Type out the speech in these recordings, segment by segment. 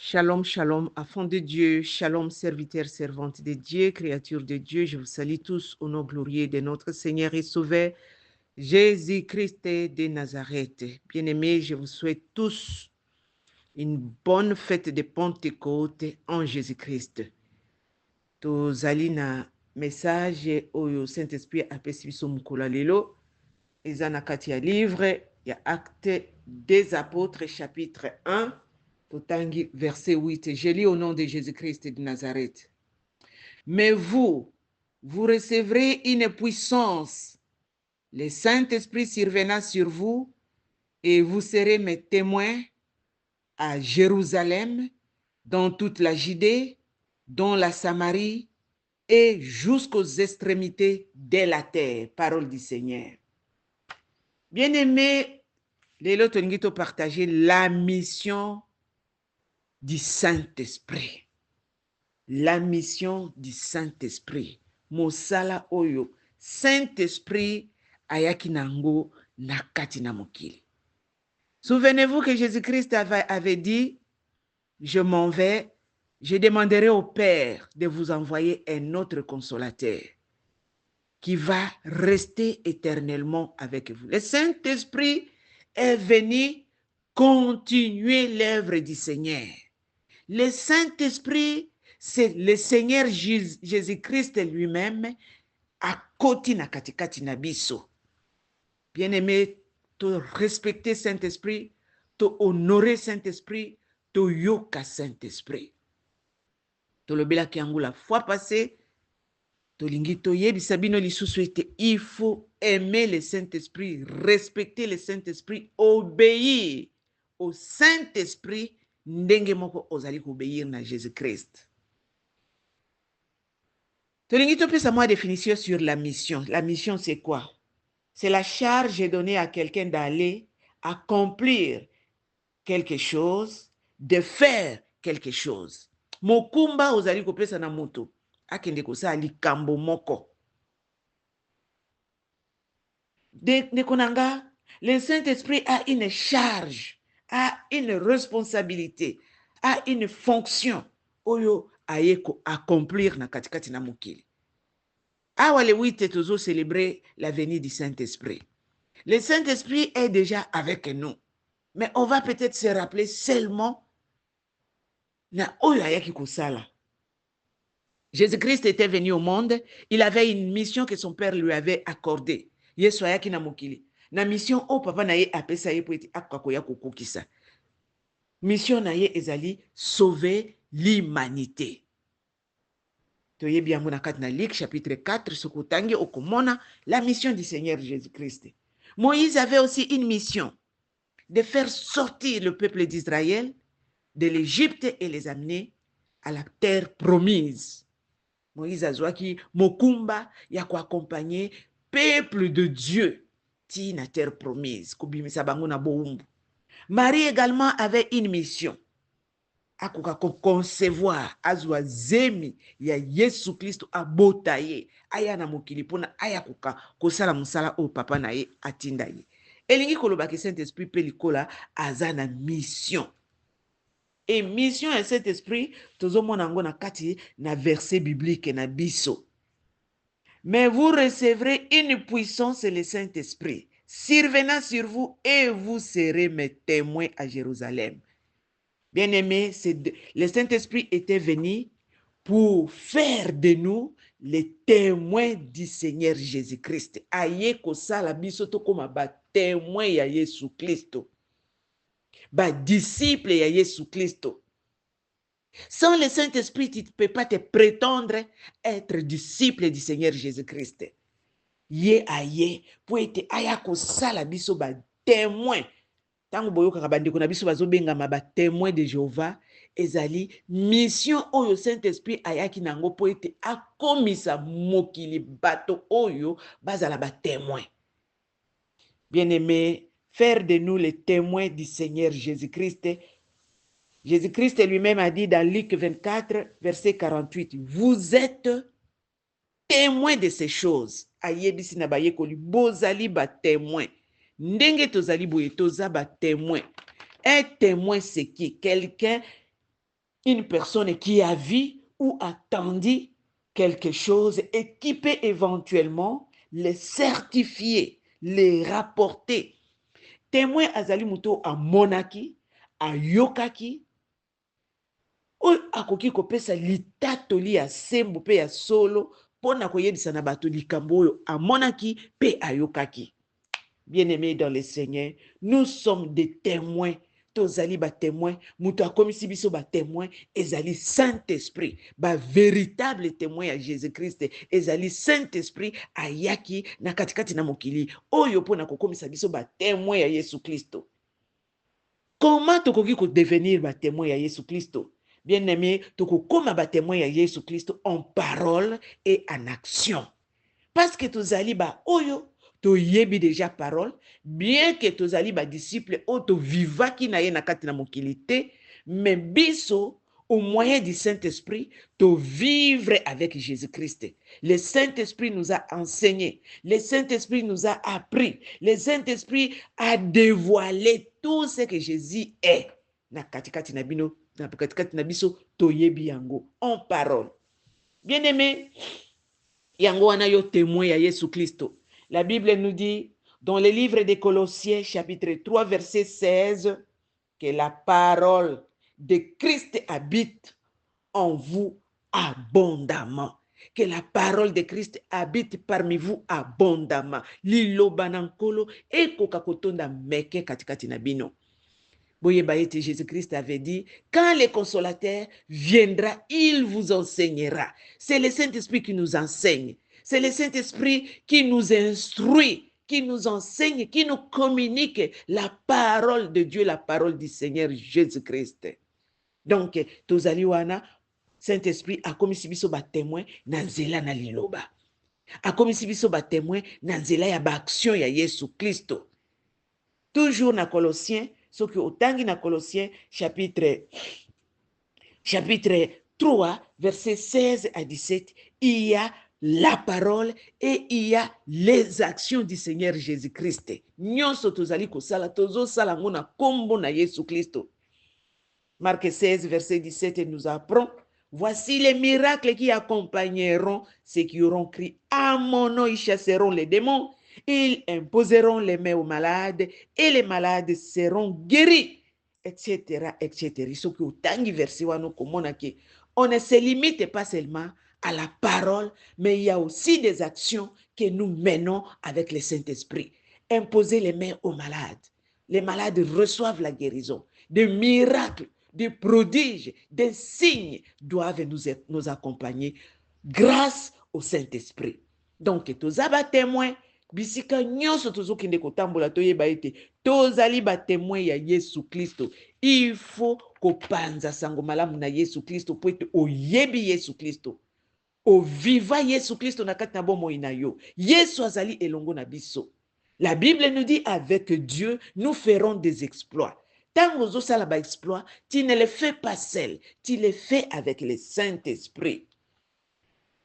Shalom, shalom, enfants de Dieu, shalom, serviteurs, servantes de Dieu, créatures de Dieu, je vous salue tous au nom glorieux de notre Seigneur et Sauveur, Jésus-Christ de Nazareth. Bien-aimés, je vous souhaite tous une bonne fête de Pentecôte en Jésus-Christ. Tozali na message oyo Saint-Esprit apesi biso mukolo lelo, eza na kati ya livre ya Actes des Apôtres chapitre 1, Totangi, verset 8. Je lis au nom de Jésus-Christ de Nazareth. Mais vous recevrez une puissance. Le Saint-Esprit surviendra sur vous et vous serez mes témoins à Jérusalem, dans toute la Judée, dans la Samarie et jusqu'aux extrémités de la terre. Parole du Seigneur. Bien-aimés, lelo tolingi to partager la mission du Saint-Esprit. La mission du Saint-Esprit. Mosala oyo. Saint-Esprit ayaki nango na kati na mokili. Souvenez-vous que Jésus-Christ avait dit, je m'en vais, je demanderai au Père de vous envoyer un autre consolateur qui va rester éternellement avec vous. Le Saint-Esprit est venu continuer l'œuvre du Seigneur. Le Saint-Esprit, c'est le Seigneur Jésus-Christ lui-même à côté na katikati na biso. Bien-aimé, to respecter Saint-Esprit, to honorer Saint-Esprit, to yoka Saint-Esprit. To lobela ki yango la fois passée, to lingi to yebisa bino lisusu ete il faut aimer le Saint-Esprit, respecter le Saint-Esprit, obéir au Saint-Esprit, ndenge moko ozali obéir na Jésus-Christ. Tolingi topesa moi définition sur la mission. La mission, c'est quoi? C'est la charge donnée à quelqu'un d'aller accomplir quelque chose, de faire quelque chose. Mokumba ozali kopesa na moto akende kosala likambo moko. Ndeko nanga, le Saint-Esprit a une charge, a une responsabilité, a une fonction oyo ayeko accomplir na katikati na mokili. Awa le 8 tozo célébrer la venue du Saint-Esprit. Le Saint-Esprit est déjà avec nous, mais on va peut-être se rappeler seulement na oyo ayaki kosala. Jésus-Christ était venu au monde, il avait une mission que son père lui avait accordée. Yesu ayaki na mokili. Na mission o papa na ye apesa ye po ete akoya kokokisa. Mission na ye ezali sauver l'humanité. Toyebi yango na kati na Luc chapitre 4, sokotangi okomona la mission du Seigneur Jésus-Christ. Moïse avait aussi une mission de faire sortir le peuple d'Israël de l'Égypte et les amener à la terre promise. Moïse azwaki mokumba ya accompagner peuple de Dieu ti na terre promise kobimisa bango na boumbu. Marie également avait une mission. Akoka concevoir azwa zemi ya Yesu Kristo abota ye aya na mokili pona aya koka kosala musala o papa na ye atinda ye. Elingi koloba ke Saint-Esprit pe likola aza na mission. Et mission et Saint-Esprit tozomona yango na kati na verset biblique na biso. Mais vous recevrez une puissance, le Saint-Esprit, survenant sur vous et vous serez mes témoins à Jérusalem. Bien-aimés, le Saint-Esprit était venu pour faire de nous les témoins du Seigneur Jésus-Christ. Aye kosala biso to koma ba témoin ya Yesu Kristo. Ba disciple ya Yesu Kristo. Sans le Saint-Esprit, tu ne peux pas te prétendre être disciple du Seigneur Jésus-Christ. Ye aye, pour être aya kosala biso ba témoin. Tango boyoka bandeko na biso bazobengama ba témoin de Jéhovah, ezali mission oyo Saint-Esprit ayaki nango po ete akomisa mokili bato oyo bazala ba témoin. Bien-aimés, faire de nous les témoins du Seigneur Jésus-Christ. Jésus-Christ lui-même a dit dans Luc 24, verset 48, vous êtes témoins de ces choses. Ayebisi na bayekoli bozali ba témoin. Ndenge tozali boye toza ba témoin. Un témoin c'est qui? Quelqu'un une personne qui a vu ou attendu quelque chose et qui peut éventuellement les certifier, les rapporter. Témoin azali muto a monaki, a yokaki, oyo akoki kopesa litatoli ya sembo pe ya solo mpona koyebisa na bato likambo oyo amonaki pe ayokaki. Bien-aimés dans le Seigneur, nous sommes des témoins. Tozali ba témoins, muto akomisi biso ba témoins, ezali Saint-Esprit, ba véritable témoin ya Jésus-Christ, ezali Saint-Esprit ayaki na katikati na mokili oyo pona kokomisa biso ba témoins ya Yesu Kristo. Comment tokoki ko devenir ba témoins ya Yesu Kristo? Bien-aimé, tokokoma ba témoins ya Yesu Kristo en parole et en action. Parce que tozali ba oyo toyebi déjà parole, bien que tozali ba disciple o to vivaki na ye na kati na mokili te, mais biso au moyen du Saint-Esprit, to vivre avec Jésus-Christ. Le Saint-Esprit nous a enseigné, le Saint-Esprit nous a appris, le Saint-Esprit a dévoilé tout ce que Jésus est. Na katikati na bino, na katikati na biso toyebi yango en parole. Bien-aimé, yango wana yo témoin ya Yesu Kristo. La Bible nous dit dans le livre des Colossiens chapitre 3 verset 16 que la parole de Christ habite en vous abondamment. Que la parole de Christ habite parmi vous abondamment. Liloba nankolo ekoka kotonda meke katikati na bino. Boyeba ete Jésus-Christ avait dit, quand le consolateur viendra, il vous enseignera. C'est le Saint-Esprit qui nous enseigne. C'est le Saint-Esprit qui nous instruit, qui nous enseigne, qui nous communique la parole de Dieu, la parole du Seigneur Jésus-Christ. Donc, tozali wana, Saint-Esprit a komisi biso ba témoin na nzela na liloba. A komisi biso ba témoin na nzela ya ba action ya Yesu Kristo. Toujours na Colossiens, ce que otangi na Colossiens chapitre 3 verset 16 à 17, il y a la parole et il y a les actions du Seigneur Jésus-Christ. Nyonso tozali kosala tozo sala ngona kombo na Yesu Kristo. Marc 16 verset 17 nous apprend, voici les miracles qui accompagneront ceux qui auront crié à mon nom, ils chasseront les démons. Ils imposeront les mains aux malades et les malades seront guéris, etc., etc. Ce qui est verset on ne se limite pas seulement à la parole, mais il y a aussi des actions que nous menons avec le Saint-Esprit. Imposer les mains aux malades. Les malades reçoivent la guérison. Des miracles, des prodiges, des signes doivent nous accompagner grâce au Saint-Esprit. Donc, tous les témoins, bisika nyonso tozokende kotambola toyeba ete tozali ba témoin ya Yesu Kristo. Il faut kopanza sango malamu na Yesu Kristo po ete oyebi Yesu Kristo. O viva Yesu Kristo na kati na bomoi na yo. Yesu azali elongo na biso. La Bible nous dit avec Dieu nous ferons des exploits. Tant que tu as ba exploit, tu ne les fais pas seul, tu les fais avec le Saint-Esprit.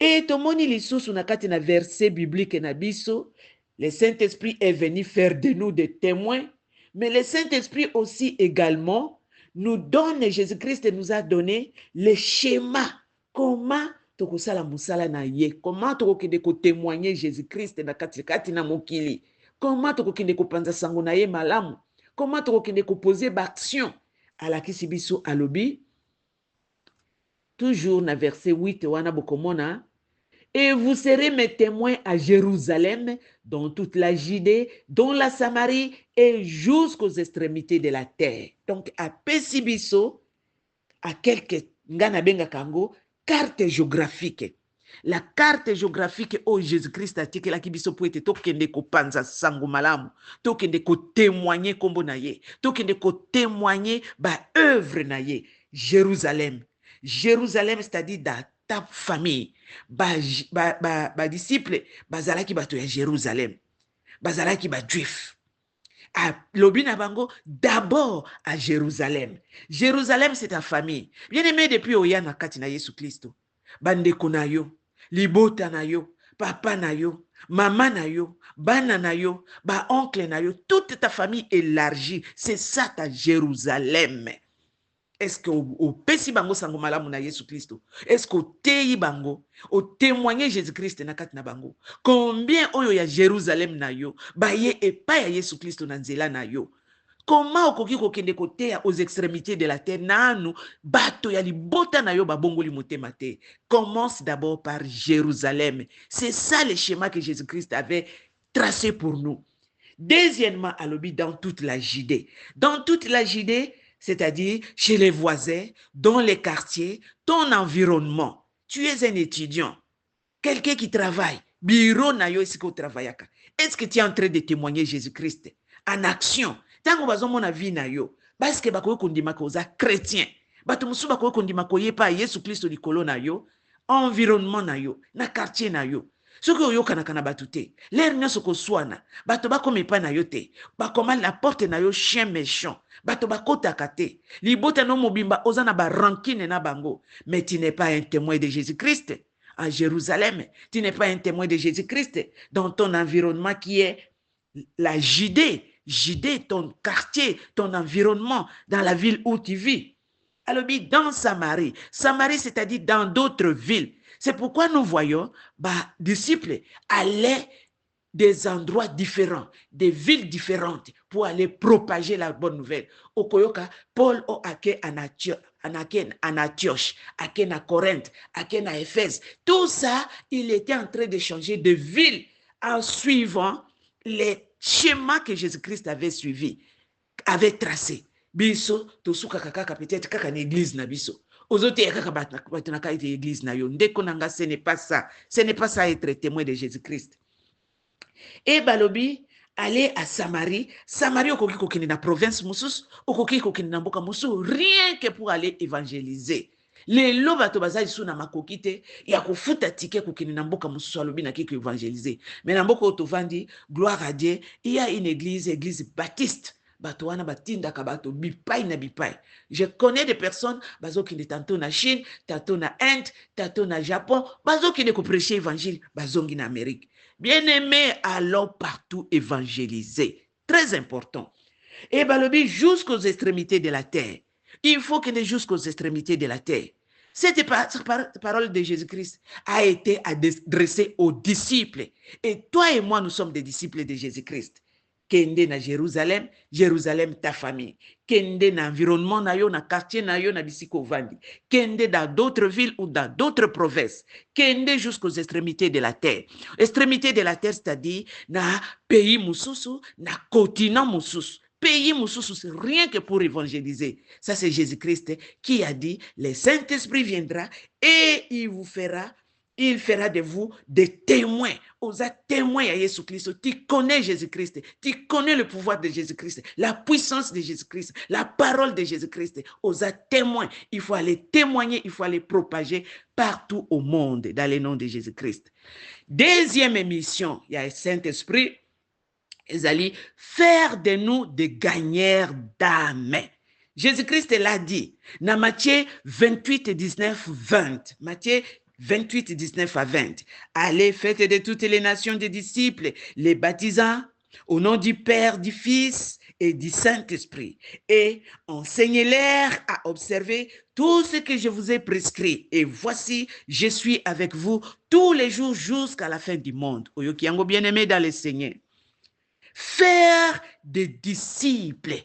Et tomoni lisusu na kati na verset biblique na biso, le Saint-Esprit est venu faire de nous des témoins, mais le Saint-Esprit aussi également nous donne, Jésus-Christ nous a donné le schéma, comment tokosala musala na ye, comment tokokende ko témoigner Jésus-Christ na kati na mokili, comment tokokende ko panza sango na ye malamu, comment tokokende ko poser baction à la kisibiso alobi, toujours na verset 8 wana bokomona, et vous serez mes témoins à Jérusalem, dans toute la Judée, dans la Samarie et jusqu'aux extrémités de la terre. Donc, à Pesibiso, à quelques nganabenga kango, carte géographique. La carte géographique où Jésus-Christ a dit que la kibiso poete tokende ko panza sango malamu, tokende ko témoigner kombo na ye, tokende ko témoigner ba œuvre na ye. Jérusalem. Jérusalem, c'est-à-dire dans ta famille. Ba disciple, bazalaki bato ya Jérusalem. Bazalaki ba juif. A lobina bango d'abord à Jérusalem. Jérusalem, c'est ta famille. Bien aimé depuis oya na kati na Yesu Kristo. Bandeko na yo, libota na yo, papa na yo, maman na yo, bana na yo, ba oncle na yo, toute ta famille élargie. C'est ça ta Jérusalem. Est-ce que au pesi bango sango malamu na Yesu Christo? Est-ce que au teyi bango, au témoigner Jésus-Christ na kati na bango? Combien oyo ya Jérusalem na yo, baye epa ya Yesu Christo na nzela na yo? Comment okoki kokende koteya aux extrémités de la terre nanu bato ya libota na yo babongoli motema te? Commence d'abord par Jérusalem. C'est ça le schéma que Jésus-Christ avait tracé pour nous. Deuxièmement, alobi dans toute la Judée. Dans toute la Judée, c'est-à-dire chez les voisins, dans les quartiers, ton environnement. Tu es un étudiant, quelqu'un qui travaille, bureau na yo esiko travaillaka. Est-ce que tu es en train de témoigner Jésus-Christ en action? Tango bazomona vie na yo, parce que bakoyo kondima koza chrétien. Bato musu bakoyo kondima koyepa Yesu Kristo likolo na yo, environnement na yo, na quartier na yo. Soki oyokanaka na bato te, l'air nyonso koswana, bato bakomepa na yo te, bakoma la porte na yo chien méchant, bato bakotaka te, libota no mobimba oza na ba rancune na bango, mais tu n'es pas un témoin de Jésus-Christ à Jérusalem, tu n'es pas un témoin de Jésus-Christ dans ton environnement qui est la Judée, ton quartier, ton environnement, dans la ville où tu vis. Alors, dans Samarie, c'est-à-dire dans d'autres villes. C'est pourquoi nous voyons, disciples allaient des endroits différents, des villes différentes pour aller propager la bonne nouvelle. Okoyoka, Paul o ake en Antioche, ake na Corinthe, ake na Éphèse. Tout ça, il était en train de changer de ville en suivant les schémas que Jésus-Christ avait suivis, avait tracés. Biso, tosuka kaka peut-être kaka na église na biso. Ozote kaka batunaka ite église na yo. Ndeko nanga, ce n'est pas ça. Ce n'est pas ça être témoin de Jésus-Christ. Et balobi, aller à Samarie. Samarie, okoki kokini na province musus, okoki kokini na mboka musu, rien que pour aller évangéliser. Les lobato bazali sou na makoki te, ya kofuta tike kokini na mboka mususu alobi na kiko évangéliser. Mais na mboka otovandi, gloire à Dieu, il y a une église baptiste. Bato wana batindaka bato bipai na bipai. Je connais des personnes bazo qui ne tantôt na Chine, tantôt na Inde, tantôt na Japon, bazo qui ne ko prêcher évangile, bazongi na Amérique. Bien-aimés, allons partout évangéliser. Très important. Et balobi jusqu'aux extrémités de la terre. Il faut qu'il ait jusqu'aux extrémités de la terre. Cette parole de Jésus-Christ a été adressée aux disciples. Et toi et moi, nous sommes des disciples de Jésus-Christ. Kende na Jérusalem, Jérusalem ta famille. Kende na environnement na yo, na quartier na yo, na bisiko vandi. Kende dans d'autres villes ou dans d'autres provinces. Kende jusqu'aux extrémités de la terre. Extrémités de la terre, c'est-à-dire na pays mususu, na continent mususu. Pays mususu, c'est rien que pour évangéliser. Ça, c'est Jésus-Christ qui a dit, le Saint-Esprit viendra et il fera de vous des témoins. Osa témoins à Jésus-Christ. Tu connais Jésus-Christ. Tu connais le pouvoir de Jésus-Christ, la puissance de Jésus-Christ, la parole de Jésus-Christ. Osa témoins. Il faut aller témoigner, il faut aller propager partout au monde dans le nom de Jésus-Christ. Deuxième émission, il y a le Saint-Esprit. Ils allaient faire de nous des gagneurs d'âme. Jésus-Christ l'a dit dans Matthieu 28, 19, 20. Matthieu 28, 19 à 20. Allez, faites de toutes les nations des disciples, les baptisant au nom du Père, du Fils et du Saint-Esprit. Et enseignez-leur à observer tout ce que je vous ai prescrit. Et voici, je suis avec vous tous les jours jusqu'à la fin du monde. Oyokiango bien-aimé dans le Seigneur. Faire des disciples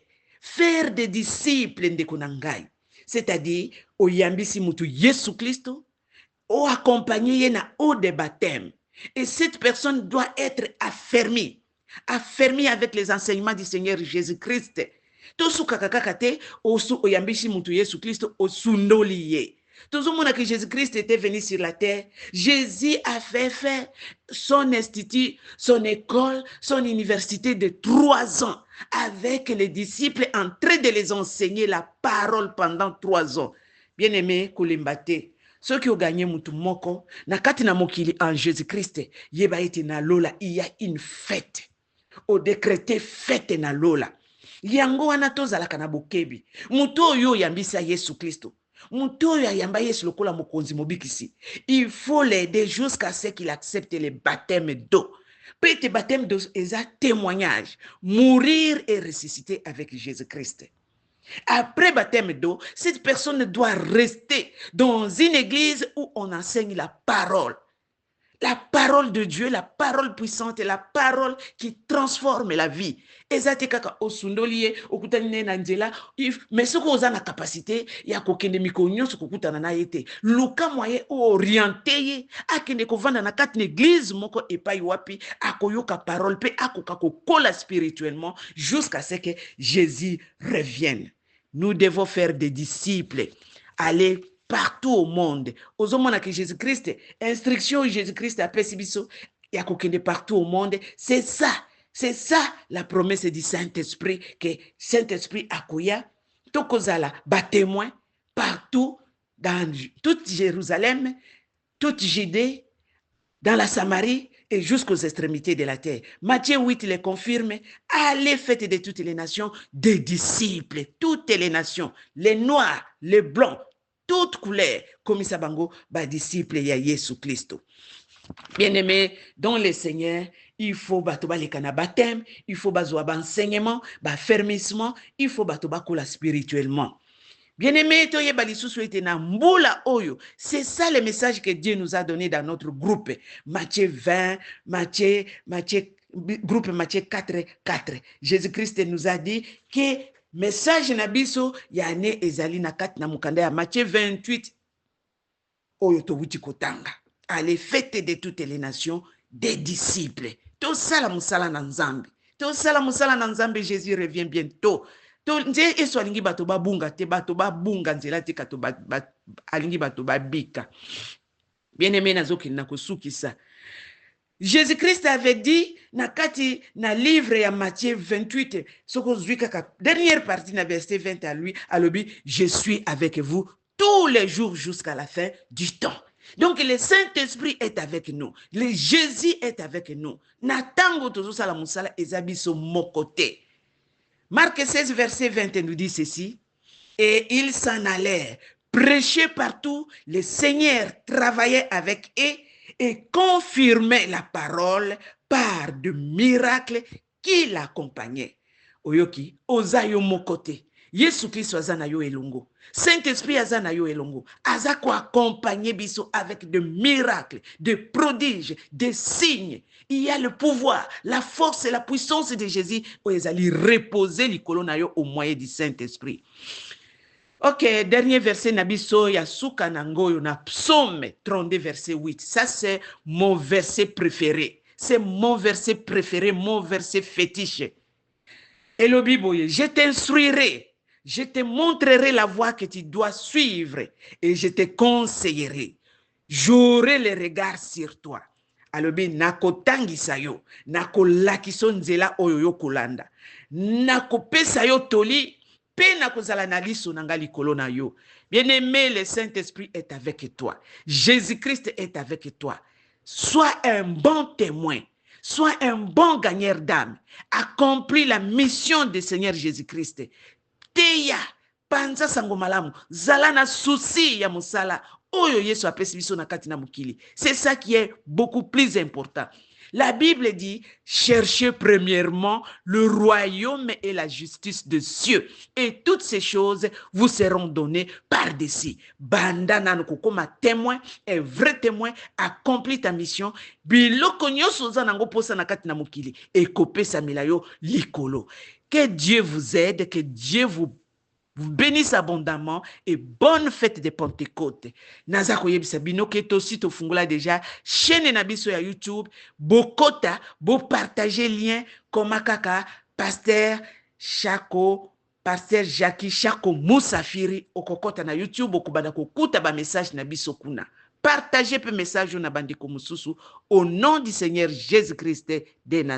ndekonangai, c'est-à-dire oyambisi mutu Yesu Christo, ou accompagner na eau de baptême. Et cette personne doit être affermie avec les enseignements du Seigneur Jésus-Christ. Tosu kakakakate, osu oyambisi mutu Yesu Christo, osundoliye. Tout le monde que Jésus-Christ était venu sur la terre, Jésus a fait son institut, son école, son université de 3 ans avec les disciples en train de les enseigner la parole pendant 3 ans. Bien-aimé, Koulimbate, ceux qui ont gagné Moutou Moko, na katina mokili en Jésus-Christ, yeba ete na lola, il y a une fête. Au décrété fête na lola. Yango wana tozalaka na bokebi. Mutu oyo yambisa Yesu Christo. Il faut l'aider jusqu'à ce qu'il accepte le baptême d'eau. Petit baptême d'eau est un témoignage. Mourir et ressusciter avec Jésus-Christ. Après baptême d'eau, cette personne doit rester dans une église où on enseigne la parole. La parole de Dieu, la parole puissante et la parole qui transforme la vie. Ezate kaka osundoliye okutani na nzela mais soko oza na capacité ya kokende mikolo nyonso kokutana na ye te. Luka moye orienté ye akende kovanda na kati na église moko epai wapi akoyoka parole pe akoka kokola spirituellement jusqu'à ce que Jésus revienne. Nous devons faire des disciples, aller partout au monde. Ozomona que Jésus-Christ, instruction Jésus-Christ a pesibiso, ya kokende partout au monde. C'est ça la promesse du Saint-Esprit, que Saint-Esprit akoya, tokozala, ba témoin partout dans toute Jérusalem, toute Judée, dans la Samarie et jusqu'aux extrémités de la terre. Matthieu 8 le confirme. Allez, faites de toutes les nations des disciples, toutes les nations, les noirs, les blancs, toutes couleurs, comme ça bango, ba disciple ya Yesu Christo. Bien-aimé, dans le Seigneur, il faut batoba le kana baptême, il faut bazoa ba enseignement, ba fermissement, il faut batoba kola spirituellement. Bien-aimé, c'est ça le message que Dieu nous a donné dans notre groupe. Matthieu 20, groupe Matthieu 4, 4. Jésus-Christ nous a dit que message nabiso yane ezali na kat na mukanda ya Matthieu 28. Oyo to wuti kotanga. Allez, faites de toutes les nations des disciples. To sala musala na nzambe. To sala musala na nzambe, Jésus revient bientôt. Nze eso alingi bato babunga te bato babunga nzela te kato alingi bato babika. Bien-aimé nazoki na kosukisa. Jésus-Christ avait dit na kati na livre ya Matthieu 28 soko zwika ka dernière partie na verset 20 à lui alobi je suis avec vous tous les jours jusqu'à la fin du temps. Donc le Saint-Esprit est avec nous. Le Jésus est avec nous. Na tango tozo sala musala ezabiso mokote. Marc 16, verset 20 nous dit ceci. Et ils s'en allèrent, prêchaient partout. Le Seigneur travaillait avec eux et confirmait la parole par de miracles qui l'accompagnaient. Oyoki, ozayo mokote. Yesu Christ azana yo elongo. Saint-Esprit azana yo elongo. Azako accompagner biso avec de miracles, de prodiges, des signes. Il y a le pouvoir, la force et la puissance de Jésus où ils allaient reposer les colonnes au moyen du Saint-Esprit. Ok, dernier verset nabiso ya suka nangoyo na Psaume 32 verset 8. Ça c'est mon verset préféré. C'est mon verset préféré, mon verset fétiche. Et le Bible, je t'instruirai. Je te montrerai la voie que tu dois suivre et je te conseillerai. J'aurai le regard sur toi. Alobi nakotangisa yo, nakolakiso nzela oyo yo kolanda. Nakopesa yo toli, pe nakozala na liso nanga likolo na yo. Bien-aimé, le Saint-Esprit est avec toi. Jésus-Christ est avec toi. Sois un bon témoin. Sois un bon gagneur d'âme. Accomplis la mission du Seigneur Jésus-Christ. Teya, panza sango malamu, zala na souci ya musala, oyo Yesu apesi biso na kati na mukili. C'est ça qui est beaucoup plus important. La Bible dit, cherchez premièrement le royaume et la justice de Dieu. Et toutes ces choses vous seront données par-dessus. Banda nanoko koma témoin, un vrai témoin, accomplit ta mission. Biloko nyoso zanango posa na kati na mukili. Et kopé sa milayo likolo. Que Dieu vous aide, que Dieu vous bénisse abondamment et bonne fête de Pentecôte. Nazako yebisa bino ke tosi to fungula déjà chaîne na biso ya YouTube, bokota, bo partager lien comme kaka pasteur Chako, pasteur Jackie Chako Musafiri okokota na YouTube okubanda kokuta ba message na biso kuna. Partagez pe message na bandiko mususu au nom du Seigneur Jésus-Christ de